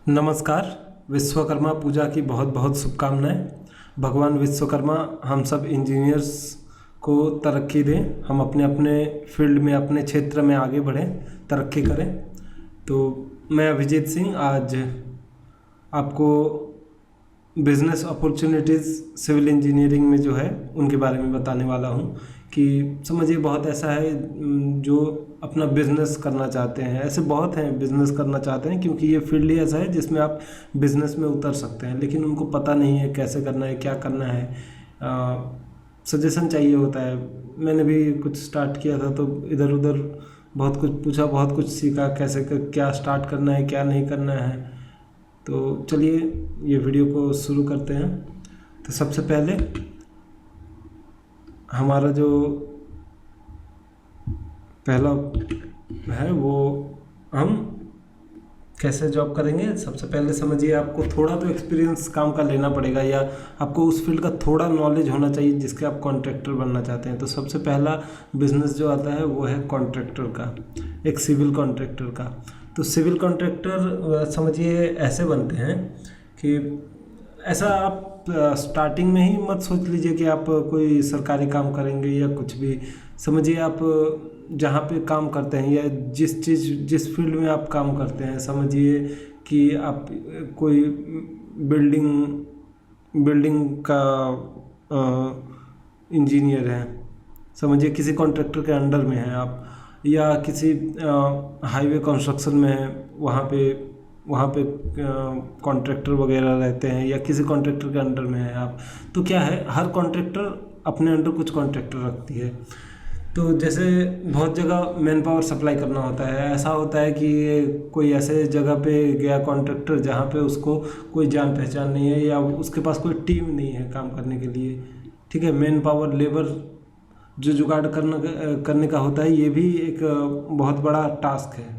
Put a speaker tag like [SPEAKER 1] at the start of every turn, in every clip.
[SPEAKER 1] नमस्कार। विश्वकर्मा पूजा की बहुत बहुत शुभकामनाएं। भगवान विश्वकर्मा हम सब इंजीनियर्स को तरक्की दें, हम अपने अपने फील्ड में अपने क्षेत्र में आगे बढ़ें, तरक्की करें। तो मैं अभिजीत सिंह आज आपको बिज़नेस अपॉर्चुनिटीज़ सिविल इंजीनियरिंग में जो है उनके बारे में बताने वाला हूँ कि समझिए बहुत ऐसा है जो अपना बिज़नेस करना चाहते हैं। ऐसे बहुत हैं बिज़नेस करना चाहते हैं क्योंकि ये फील्ड ही ऐसा है जिसमें आप बिज़नेस में उतर सकते हैं, लेकिन उनको पता नहीं है कैसे करना है, क्या करना है। सजेशन चाहिए होता है। मैंने भी कुछ स्टार्ट किया था तो इधर उधर बहुत कुछ पूछा, बहुत कुछ सीखा, कैसे क्या स्टार्ट करना है, क्या नहीं करना है। तो चलिए ये वीडियो को शुरू करते हैं। तो सबसे पहले हमारा जो पहला है वो हम कैसे जॉब करेंगे। सबसे पहले समझिए आपको थोड़ा तो एक्सपीरियंस काम का लेना पड़ेगा या आपको उस फील्ड का थोड़ा नॉलेज होना चाहिए जिसके आप कॉन्ट्रैक्टर बनना चाहते हैं। तो सबसे पहला बिजनेस जो आता है वो है कॉन्ट्रैक्टर का, एक सिविल कॉन्ट्रैक्टर का। तो सिविल कॉन्ट्रैक्टर समझिए ऐसे बनते हैं कि ऐसा आप स्टार्टिंग में ही मत सोच लीजिए कि आप कोई सरकारी काम करेंगे या कुछ भी। समझिए आप जहाँ पे काम करते हैं या जिस फील्ड में आप काम करते हैं, समझिए कि आप कोई बिल्डिंग का इंजीनियर हैं, समझिए किसी कॉन्ट्रैक्टर के अंडर में हैं आप, या किसी हाईवे कंस्ट्रक्शन में है, वहाँ पे कॉन्ट्रैक्टर वगैरह रहते हैं या किसी कॉन्ट्रैक्टर के अंडर में है आप। तो क्या है, हर कॉन्ट्रैक्टर अपने अंडर कुछ कॉन्ट्रैक्टर रखती है। तो जैसे बहुत जगह मैन पावर सप्लाई करना होता है, ऐसा होता है कि कोई ऐसे जगह पे गया कॉन्ट्रैक्टर जहाँ पे उसको कोई जान पहचान नहीं है या उसके पास कोई टीम नहीं है काम करने के लिए, ठीक है। मैन पावर लेबर जो जुगाड़ करने का होता है, ये भी एक बहुत बड़ा टास्क है।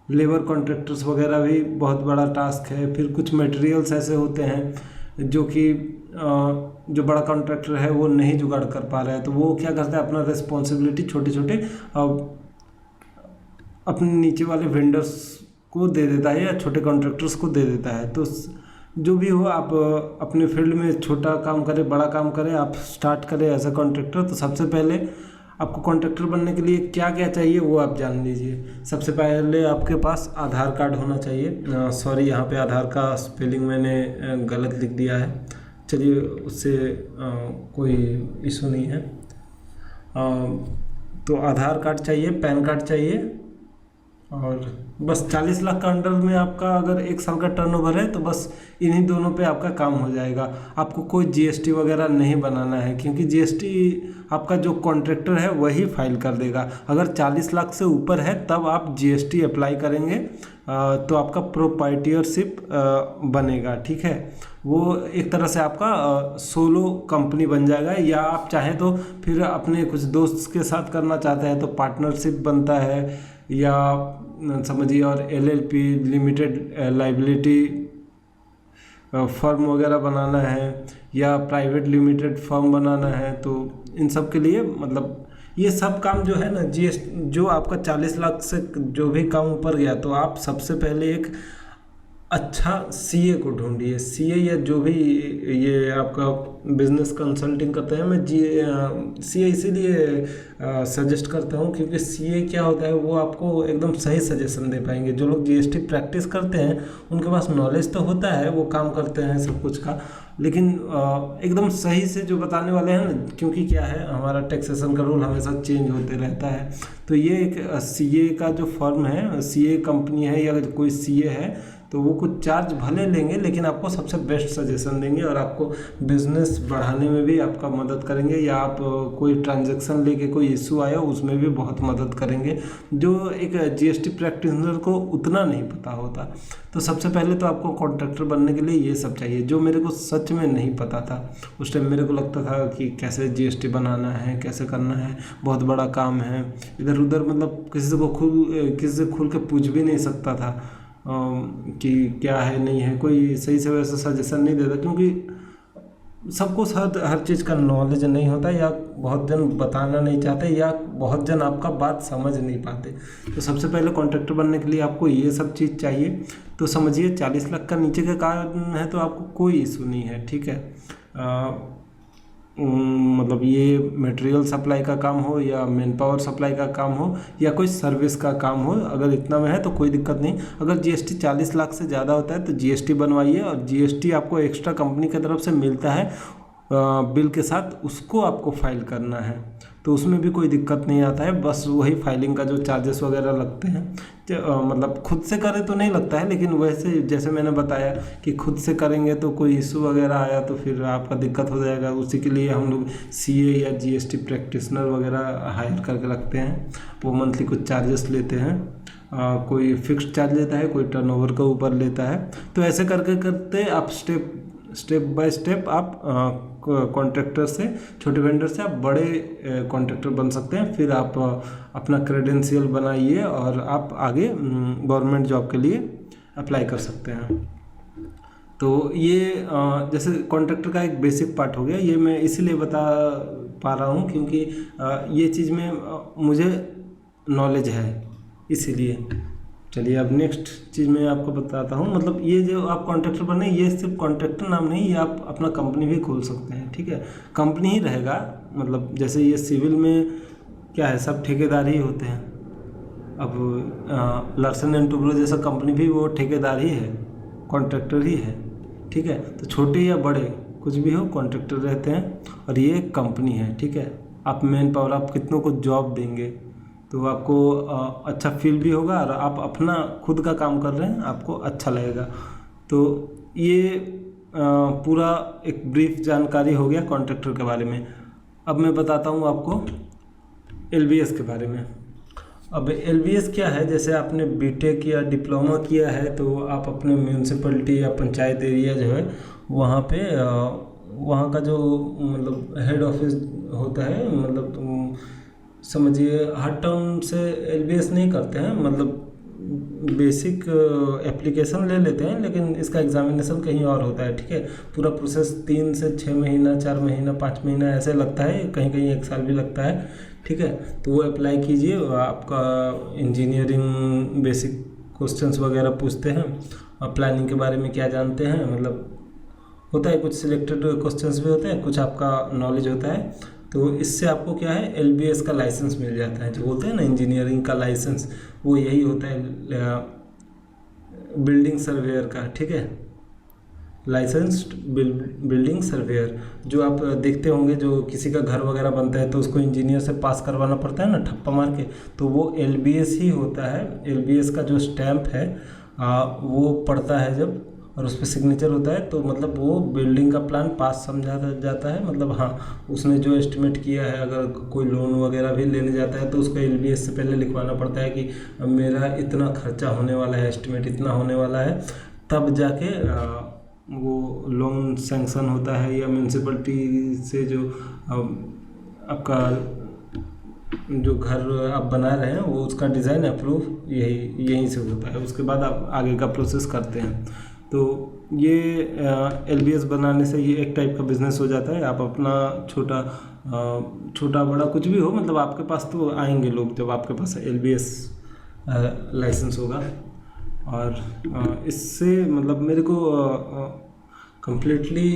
[SPEAKER 1] लेबर कॉन्ट्रैक्टर्स वगैरह भी बहुत बड़ा टास्क है। फिर कुछ मटेरियल्स ऐसे होते हैं जो कि जो बड़ा कॉन्ट्रैक्टर है वो नहीं जुगाड़ कर पा रहा है, तो वो क्या करता है, अपना रिस्पॉन्सिबिलिटी छोटे छोटे अपने नीचे वाले वेंडर्स को दे देता है या छोटे कॉन्ट्रैक्टर्स को दे देता है। तो जो भी हो, आप अपने फील्ड में छोटा काम करें बड़ा काम करें, आप स्टार्ट करें एज अ कॉन्ट्रैक्टर। तो सबसे पहले आपको कॉन्ट्रैक्टर बनने के लिए क्या क्या चाहिए वो आप जान लीजिए। सबसे पहले आपके पास आधार कार्ड होना चाहिए। सॉरी, यहाँ पे आधार का स्पेलिंग मैंने गलत लिख दिया है, चलिए उससे कोई इशू नहीं है। तो आधार कार्ड चाहिए, पैन कार्ड चाहिए, और बस 40 लाख का अंडर में आपका अगर 1 साल का टर्नओवर है तो बस इन्हीं दोनों पे आपका काम हो जाएगा। आपको कोई जीएसटी वगैरह नहीं बनाना है क्योंकि जीएसटी आपका जो कॉन्ट्रैक्टर है वही फाइल कर देगा। अगर 40 लाख से ऊपर है तब आप जीएसटी अप्लाई करेंगे तो आपका प्रोप्राइटरशिप बनेगा, ठीक है। वो एक तरह से आपका सोलो कंपनी बन जाएगा, या आप चाहें तो फिर अपने कुछ दोस्त के साथ करना चाहते हैं तो पार्टनरशिप बनता है, या समझिए और एलएलपी लिमिटेड लाइबिलिटी फर्म वगैरह बनाना है या प्राइवेट लिमिटेड फर्म बनाना है। तो इन सब के लिए मतलब ये सब काम जो है ना, जो आपका 40 लाख से जो भी काम ऊपर गया, तो आप सबसे पहले एक अच्छा सीए को ढूंढिए। सीए या जो भी ये आपका बिजनेस कंसल्टिंग करते हैं, मैं सीए इसीलिए सजेस्ट करता हूँ क्योंकि सीए क्या होता है, वो आपको एकदम सही सजेशन दे पाएंगे। जो लोग जीएसटी प्रैक्टिस करते हैं उनके पास नॉलेज तो होता है, वो काम करते हैं सब कुछ का, लेकिन एकदम सही से जो बताने वाले हैं ना, क्योंकि क्या है, हमारा टैक्सेशन का रूल हमेशा चेंज होते रहता है। तो ये एक सीए का जो फर्म है, सीए कंपनी है या कोई सीए है, तो वो कुछ चार्ज भले लेंगे लेकिन आपको सबसे बेस्ट सजेशन देंगे और आपको बिजनेस बढ़ाने में भी आपका मदद करेंगे, या आप कोई ट्रांजैक्शन लेके कोई इशू आया उसमें भी बहुत मदद करेंगे, जो एक जीएसटी प्रैक्टिशनर को उतना नहीं पता होता। तो सबसे पहले तो आपको कॉन्ट्रैक्टर बनने के लिए ये सब चाहिए, जो मेरे को सच में नहीं पता था। उस टाइम मेरे को लगता था कि कैसे जीएसटी बनाना है, कैसे करना है, बहुत बड़ा काम है, इधर उधर मतलब किसी से खुल के पूछ भी नहीं सकता था कि क्या है नहीं है, कोई सही से वैसा सजेशन नहीं देता। क्योंकि सबको हर चीज़ का नॉलेज नहीं होता, या बहुत जन बताना नहीं चाहते, या बहुत जन आपका बात समझ नहीं पाते। तो सबसे पहले कॉन्ट्रैक्टर बनने के लिए आपको ये सब चीज़ चाहिए। तो समझिए 40 लाख का नीचे का काम है तो आपको कोई इशू नहीं है, ठीक है। मतलब ये मटेरियल सप्लाई का काम हो या मैन पावर सप्लाई का काम हो या कोई सर्विस का काम हो, अगर इतना में है तो कोई दिक्कत नहीं। अगर जीएसटी 40 लाख से ज़्यादा होता है तो जीएसटी बनवाइए, और जीएसटी आपको एक्स्ट्रा कंपनी की तरफ से मिलता है बिल के साथ, उसको आपको फाइल करना है। तो उसमें भी कोई दिक्कत नहीं आता है, बस वही फाइलिंग का जो चार्जेस वगैरह लगते हैं, मतलब खुद से करें तो नहीं लगता है, लेकिन वैसे जैसे मैंने बताया कि खुद से करेंगे तो कोई इशू वगैरह आया तो फिर आपका दिक्कत हो जाएगा। उसी के लिए हम लोग सीए या जीएसटी प्रैक्टिशनर वगैरह हायर करके रखते हैं। वो मंथली कुछ चार्जेस लेते हैं, कोई फिक्स्ड चार्ज लेता है, कोई टर्नओवर के ऊपर लेता है। तो ऐसे करके करते आप स्टेप बाय स्टेप आप कॉन्ट्रैक्टर से, छोटे वेंडर से आप बड़े कॉन्ट्रैक्टर बन सकते हैं। फिर आप अपना क्रेडेंशियल बनाइए और आप आगे गवर्नमेंट जॉब के लिए अप्लाई कर सकते हैं। तो ये जैसे कॉन्ट्रैक्टर का एक बेसिक पार्ट हो गया, ये मैं इसीलिए बता पा रहा हूँ क्योंकि ये चीज़ में मुझे नॉलेज है, इसीलिए। चलिए अब नेक्स्ट चीज़ मैं आपको बताता हूँ। मतलब ये जो आप कॉन्ट्रैक्टर बने, ये सिर्फ कॉन्ट्रैक्टर नाम नहीं, ये आप अपना कंपनी भी खोल सकते हैं, ठीक है। कंपनी ही रहेगा, मतलब जैसे ये सिविल में क्या है, सब ठेकेदार ही होते हैं। अब लार्सन एंड टुब्रो जैसा कंपनी भी वो ठेकेदार ही है, कॉन्ट्रैक्टर ही है, ठीक है। तो छोटे या बड़े कुछ भी हो, कॉन्ट्रैक्टर रहते हैं, और ये एक कंपनी है, ठीक है। आप मैन पावर, आप कितनों को जॉब देंगे तो आपको अच्छा फील भी होगा, और आप अपना खुद का काम कर रहे हैं, आपको अच्छा लगेगा। तो ये पूरा एक ब्रीफ जानकारी हो गया कॉन्ट्रैक्टर के बारे में। अब मैं बताता हूँ आपको एलबीएस के बारे में। अब एलबीएस क्या है, जैसे आपने बीटेक या डिप्लोमा किया है तो आप अपने म्यूनसिपलिटी या पंचायत एरिया जो है वहाँ पे वहाँ का जो मतलब हेड ऑफिस होता है, मतलब समझिए हर टर्म से एलबीएस नहीं करते हैं, मतलब बेसिक एप्लीकेशन ले लेते हैं, लेकिन इसका एग्जामिनेशन कहीं और होता है, ठीक है। पूरा प्रोसेस 3 से 6 महीना, 4 महीना, 5 महीना ऐसे लगता है, कहीं कहीं 1 साल भी लगता है, ठीक है। तो वो अप्लाई कीजिए, आपका इंजीनियरिंग बेसिक क्वेश्चंस वगैरह पूछते हैं, और प्लानिंग के बारे में क्या जानते हैं, मतलब होता है कुछ सिलेक्टेड क्वेश्चंस भी होते हैं, कुछ आपका नॉलेज होता है। तो इससे आपको क्या है, एलबीएस का लाइसेंस मिल जाता है, जो बोलते हैं ना इंजीनियरिंग का लाइसेंस, वो यही होता है बिल्डिंग सर्वेयर का, ठीक है। लाइसेंस्ड बिल्डिंग सर्वेयर, जो आप देखते होंगे जो किसी का घर वगैरह बनता है तो उसको इंजीनियर से पास करवाना पड़ता है ना, ठप्पा मार के, तो वो एलबीएस ही होता है। एलबीएस का जो स्टैंप है वो पड़ता है जब, और उस पर सिग्नेचर होता है, तो मतलब वो बिल्डिंग का प्लान पास समझा जाता है। मतलब हाँ, उसने जो एस्टिमेट किया है, अगर कोई लोन वगैरह भी लेने जाता है तो उसको एलबीएस से पहले लिखवाना पड़ता है कि मेरा इतना खर्चा होने वाला है, एस्टिमेट इतना होने वाला है, तब जाके वो लोन सैंक्शन होता है। या म्यूनसिपलिटी से जो आपका जो घर आप बना रहे हैं वो उसका डिज़ाइन अप्रूव यहीं से होता है, उसके बाद आप आगे का प्रोसेस करते हैं। तो ये एलबीएस बनाने से ये एक टाइप का बिजनेस हो जाता है। आप अपना छोटा बड़ा कुछ भी हो, मतलब आपके पास तो आएंगे लोग जब आपके पास एलबीएस लाइसेंस होगा। और इससे मतलब मेरे को कंप्लीटली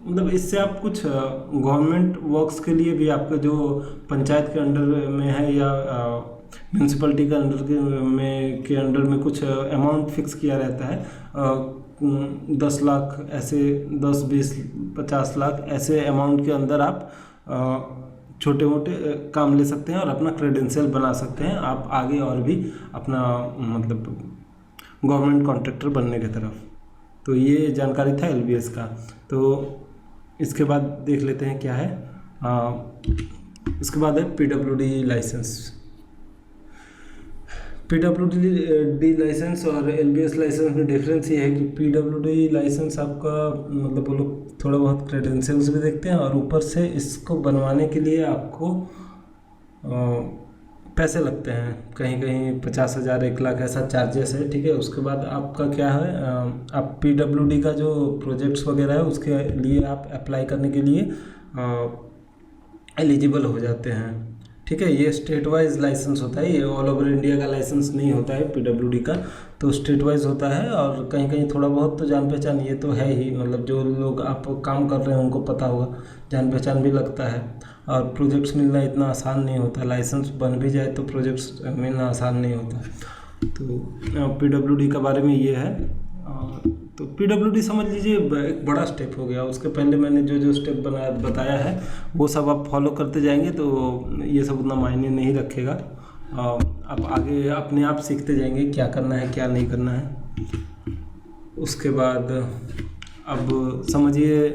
[SPEAKER 1] मतलब इससे आप कुछ गवर्नमेंट वर्क्स के लिए भी, आपके जो पंचायत के अंडर में है या म्यूनसिपलिटी के अंडर में कुछ अमाउंट फिक्स किया रहता है, 10 लाख ऐसे, 10, 20, 50 लाख ऐसे अमाउंट के अंदर आप छोटे मोटे काम ले सकते हैं और अपना क्रेडेंशियल बना सकते हैं आप आगे, और भी अपना मतलब गवर्नमेंट कॉन्ट्रैक्टर बनने की तरफ। तो ये जानकारी था एलबीएस का। तो इसके बाद देख लेते हैं क्या है। इसके बाद है पीडब्ल्यूडी लाइसेंस। पीडब्ल्यूडी लाइसेंस और एलबीएस लाइसेंस में डिफरेंस ये है कि पीडब्ल्यूडी लाइसेंस आपका मतलब वो लोग थोड़ा बहुत क्रेडेंशियल्स भी देखते हैं, और ऊपर से इसको बनवाने के लिए आपको पैसे लगते हैं, कहीं कहीं 50,000 1 लाख ऐसा चार्जेस है, ठीक है। उसके बाद आपका क्या है, आप PWD का जो प्रोजेक्ट्स वगैरह है उसके लिए आप अप्लाई करने के लिए एलिजिबल हो जाते हैं, ठीक है। ये स्टेट वाइज लाइसेंस होता है, ये ऑल ओवर इंडिया का लाइसेंस नहीं होता है PWD का, तो स्टेट वाइज होता है। और कहीं कहीं थोड़ा बहुत तो जान पहचान ये तो है ही, मतलब जो लोग आप काम कर रहे हैं उनको पता होगा, जान पहचान भी लगता है। और प्रोजेक्ट्स मिलना इतना आसान नहीं होता, लाइसेंस बन भी जाए तो प्रोजेक्ट्स मिलना आसान नहीं होता। तो PWD के बारे में ये है। तो PWD समझ लीजिए एक बड़ा स्टेप हो गया। उसके पहले मैंने जो जो स्टेप बताया है वो सब आप फॉलो करते जाएंगे तो ये सब उतना मायने नहीं रखेगा। आप आगे अपने आप सीखते जाएंगे क्या करना है क्या नहीं करना है। उसके बाद अब समझिए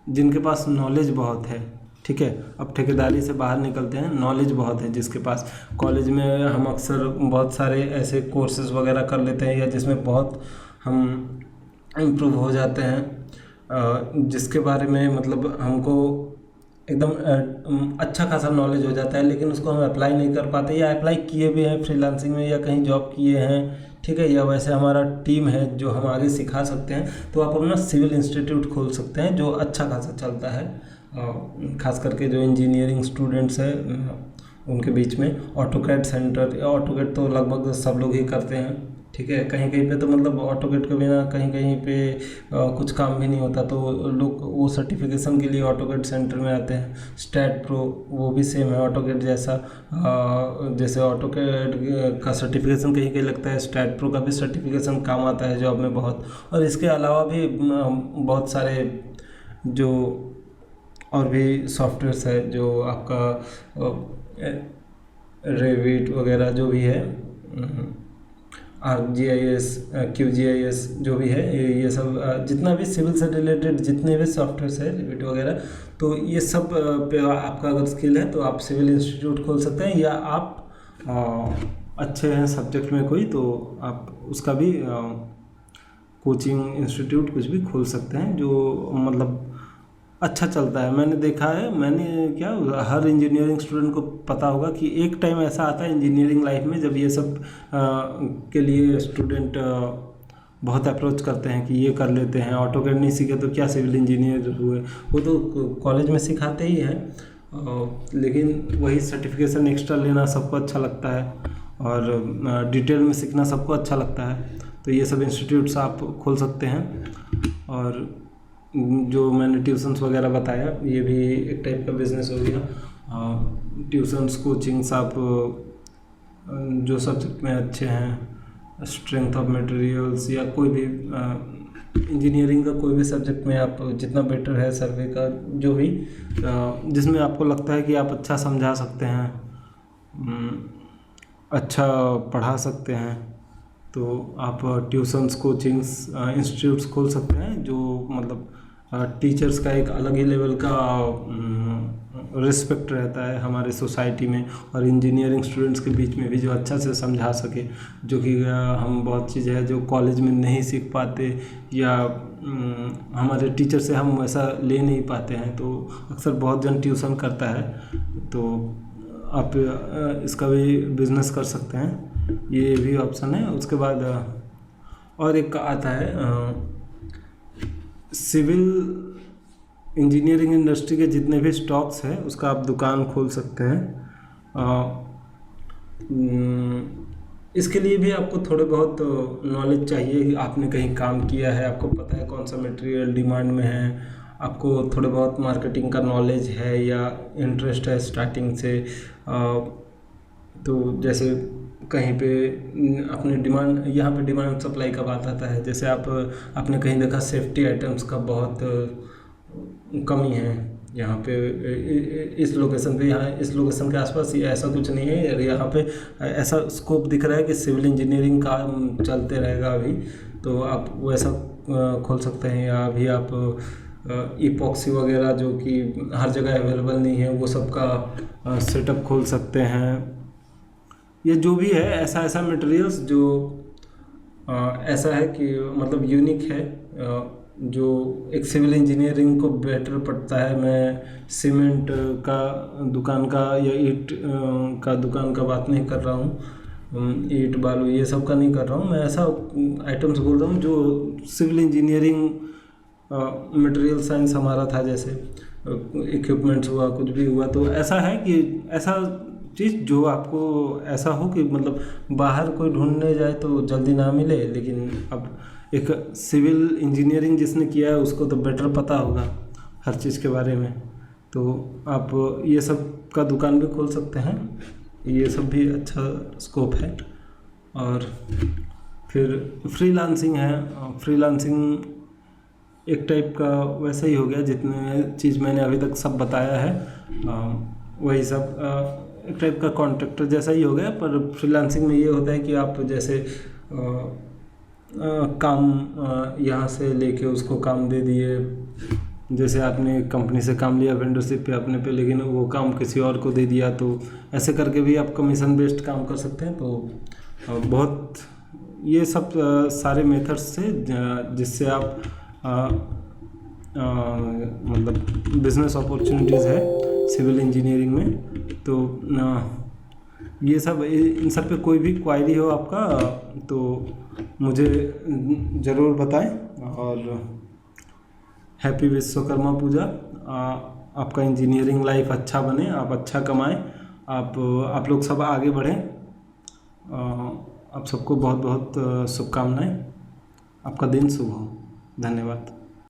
[SPEAKER 1] जिनके पास नॉलेज बहुत है, ठीक है, अब ठेकेदारी से बाहर निकलते हैं, नॉलेज बहुत है जिसके पास। कॉलेज में हम अक्सर बहुत सारे ऐसे कोर्सेज वगैरह कर लेते हैं या जिसमें बहुत हम इम्प्रूव हो जाते हैं, जिसके बारे में मतलब हमको एकदम अच्छा खासा नॉलेज हो जाता है, लेकिन उसको हम अप्लाई नहीं कर पाते या अप्लाई किए भी हैं फ्रीलांसिंग में या कहीं जॉब किए हैं, ठीक है, या वैसे हमारा टीम है जो हम आगे सिखा सकते हैं। तो आप अपना सिविल इंस्टीट्यूट खोल सकते हैं जो अच्छा खासा चलता है, खास करके जो इंजीनियरिंग स्टूडेंट्स हैं उनके बीच में। ऑटोकैड सेंटर, ऑटोकैड तो लगभग सब लोग ही करते हैं, ठीक है। कहीं कहीं पे तो मतलब ऑटोकैड के बिना कहीं कहीं पे कुछ काम भी नहीं होता, तो लोग वो सर्टिफिकेशन के लिए ऑटोकैड सेंटर में आते हैं। स्टैट प्रो वो भी सेम है ऑटोकैड जैसा, जैसे ऑटोकैड का सर्टिफिकेशन कहीं कहीं लगता है, स्टैट प्रो का भी सर्टिफिकेशन काम आता है जॉब में बहुत। और इसके अलावा भी बहुत सारे जो और भी सॉफ्टवेयर्स है जो आपका रेविट वगैरह जो भी है, ArcGIS, QGIS जो भी है, ये सब जितना भी सिविल से रिलेटेड जितने भी सॉफ्टवेयर्स है रेविट वगैरह, तो ये सब पे आपका अगर स्किल है तो आप सिविल इंस्टीट्यूट खोल सकते हैं। या आप अच्छे हैं सब्जेक्ट में कोई तो आप उसका भी कोचिंग इंस्टीट्यूट कुछ भी खोल सकते हैं जो मतलब अच्छा चलता है। मैंने देखा है, मैंने क्या हर इंजीनियरिंग स्टूडेंट को पता होगा कि एक टाइम ऐसा आता है इंजीनियरिंग लाइफ में जब ये सब के लिए स्टूडेंट बहुत अप्रोच करते हैं कि ये कर लेते हैं, ऑटोकैड नहीं सीखे तो क्या सिविल इंजीनियर हुए। वो तो कॉलेज में सिखाते ही हैं, लेकिन वही सर्टिफिकेशन एक्स्ट्रा लेना सबको अच्छा लगता है और डिटेल में सीखना सबको अच्छा लगता है। तो ये सब इंस्टीट्यूट्स आप खोल सकते हैं। और जो मैंने ट्यूशन्स वगैरह बताया ये भी एक टाइप का बिजनेस हो गया। ट्यूशन्स कोचिंग्स आप जो सब्जेक्ट में अच्छे हैं, स्ट्रेंथ ऑफ मटेरियल्स या कोई भी इंजीनियरिंग का कोई भी सब्जेक्ट में आप जितना बेटर है, सर्वे का जो भी जिसमें आपको लगता है कि आप अच्छा समझा सकते हैं, अच्छा पढ़ा सकते हैं, तो आप ट्यूशन्स कोचिंग्स इंस्टीट्यूट्स खोल सकते हैं जो मतलब टीचर्स का एक अलग ही लेवल का रिस्पेक्ट रहता है हमारे सोसाइटी में, और इंजीनियरिंग स्टूडेंट्स के बीच में भी जो अच्छा से समझा सके, जो कि हम बहुत चीज़ है जो कॉलेज में नहीं सीख पाते या हमारे टीचर से हम वैसा ले नहीं पाते हैं, तो अक्सर बहुत जन ट्यूशन करता है। तो आप इसका भी बिजनेस कर सकते हैं, ये भी ऑप्शन है। उसके बाद और एक आता है सिविल इंजीनियरिंग इंडस्ट्री के जितने भी स्टॉक्स हैं उसका आप दुकान खोल सकते हैं। इसके लिए भी आपको थोड़े बहुत नॉलेज चाहिए, आपने कहीं काम किया है, आपको पता है कौन सा मटेरियल डिमांड में है, आपको थोड़े बहुत मार्केटिंग का नॉलेज है या इंटरेस्ट है स्टार्टिंग से। तो जैसे कहीं पे अपने डिमांड, यहाँ पे डिमांड सप्लाई का बात आता है, जैसे आपने कहीं देखा सेफ्टी आइटम्स का बहुत कमी है यहाँ पे इस लोकेशन पे, यहाँ इस लोकेशन के आसपास ये ऐसा कुछ नहीं है, यहाँ पे ऐसा स्कोप दिख रहा है कि सिविल इंजीनियरिंग का चलते रहेगा अभी, तो आप वैसा खोल सकते हैं। या अभी आप इपॉक्सी वगैरह जो कि हर जगह अवेलेबल नहीं है वो सब का सेटअप खोल सकते हैं। ये जो भी है ऐसा मटेरियल्स जो ऐसा है कि मतलब यूनिक है, जो एक सिविल इंजीनियरिंग को बेटर पड़ता है। मैं सीमेंट का दुकान का या ईंट का दुकान का बात नहीं कर रहा हूँ, ईंट बालू ये सब का नहीं कर रहा हूँ। मैं ऐसा आइटम्स बोल रहा हूँ जो सिविल इंजीनियरिंग मटेरियल साइंस हमारा था, जैसे इक्विपमेंट्स हुआ, कुछ भी हुआ। तो ऐसा है कि ऐसा चीज़ जो आपको ऐसा हो कि मतलब बाहर कोई ढूंढने जाए तो जल्दी ना मिले, लेकिन अब एक सिविल इंजीनियरिंग जिसने किया है उसको तो बेटर पता होगा हर चीज़ के बारे में। तो आप ये सब का दुकान भी खोल सकते हैं, ये सब भी अच्छा स्कोप है। और फिर फ्रीलांसिंग है। फ्रीलांसिंग एक टाइप का वैसा ही हो गया, जितने चीज़ मैंने अभी तक सब बताया है वही सब एक टाइप का कॉन्ट्रैक्टर जैसा ही हो गया। पर फ्रीलांसिंग में ये होता है कि आप जैसे काम यहाँ से लेके उसको काम दे दिए, जैसे आपने कंपनी से काम लिया वेंडरशिप पे अपने पे, लेकिन वो काम किसी और को दे दिया, तो ऐसे करके भी आप कमीशन बेस्ड काम कर सकते हैं। तो बहुत ये सब सारे मेथड्स से जिससे आप मतलब बिजनेस अपॉर्चुनिटीज़ है सिविल इंजीनियरिंग में। तो ये सब इन सब पे कोई भी क्वायरी हो आपका तो मुझे ज़रूर बताएं। और हैप्पी विश्वकर्मा पूजा। आपका इंजीनियरिंग लाइफ अच्छा बने, आप अच्छा कमाएं, आप लोग सब आगे बढ़ें। आप सबको बहुत बहुत शुभकामनाएं। आपका दिन शुभ हो। धन्यवाद।